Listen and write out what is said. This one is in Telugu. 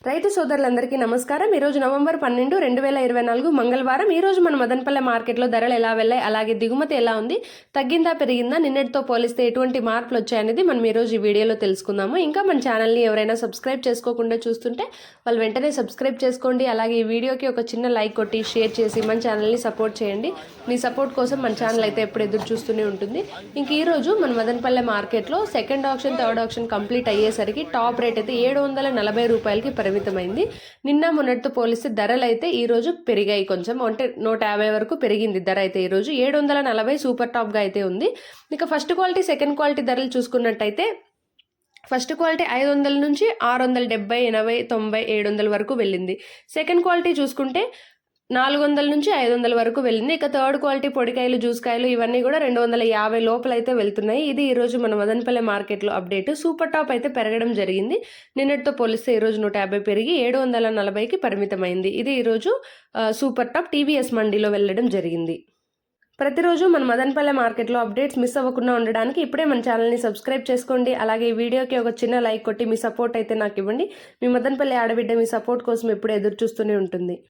రైతు సోదరులందరికీ నమస్కారం. ఈరోజు నవంబర్ 12, 2024 మంగళవారం. ఈరోజు మన మదనపల్లె మార్కెట్లో ధరలు ఎలా వెళ్ళాయి, అలాగే దిగుమతి ఎలా ఉంది, తగ్గిందా పెరిగిందా, నిన్నటితో పోలిస్తే ఎటువంటి మార్పులు వచ్చాయనేది మనం ఈరోజు ఈ వీడియోలో తెలుసుకుందాము. ఇంకా మన ఛానల్ని ఎవరైనా సబ్స్క్రైబ్ చేసుకోకుండా చూస్తుంటే వాళ్ళు వెంటనే సబ్స్క్రైబ్ చేసుకోండి. అలాగే ఈ వీడియోకి ఒక చిన్న లైక్ కొట్టి షేర్ చేసి మన ఛానల్ని సపోర్ట్ చేయండి. మీ సపోర్ట్ కోసం మన ఛానల్ అయితే ఎప్పుడు ఎదురు చూస్తూనే ఉంటుంది. ఇంక ఈరోజు మన మదనపల్లె మార్కెట్లో second option, third option complete అయ్యేసరికి టాప్ రేట్ అయితే 740 రూపాయలకి పరిమితమైంది. నిన్న మొన్నటితో పోలిస్తే ధరలు అయితే ఈ రోజు పెరిగాయి, కొంచెం అంటే 150 వరకు పెరిగింది ధర అయితే. ఈ రోజు 740 సూపర్ టాప్ గా అయితే ఉంది. ఇక ఫస్ట్ క్వాలిటీ, సెకండ్ క్వాలిటీ ధరలు చూసుకున్నట్టయితే ఫస్ట్ క్వాలిటీ 500 నుంచి 670, 80, 90, 700 వరకు వెళ్ళింది. సెకండ్ క్వాలిటీ చూసుకుంటే 400 నుంచి 500 వరకు వెళ్ళింది. ఇక థర్డ్ క్వాలిటీ పొడికాయలు, జ్యూస్కాయలు ఇవన్నీ కూడా 250 లోపల అయితే వెళ్తున్నాయి. ఇది ఈరోజు మన మదనపల్లె మార్కెట్లో అప్డేట్. సూపర్ టాప్ అయితే పెరగడం జరిగింది. నిన్నటితో పోలిస్తే ఈరోజు 150 పెరిగి 740కి పరిమితమైంది. ఇది ఈరోజు సూపర్ టాప్ టీవీఎస్ మండీలో వెళ్ళడం జరిగింది. ప్రతిరోజు మన మదనపల్లె మార్కెట్లో అప్డేట్స్ మిస్ అవ్వకుండా ఉండడానికి ఇప్పుడే మన ఛానల్ని సబ్స్క్రైబ్ చేసుకోండి. అలాగే ఈ వీడియోకి ఒక చిన్న లైక్ కొట్టి మీ సపోర్ట్ అయితే నాకు ఇవ్వండి. మీ మదనపల్లె ఆడబిడ్డ మీ సపోర్ట్ కోసం ఎప్పుడు ఎదురు చూస్తూనే ఉంటుంది.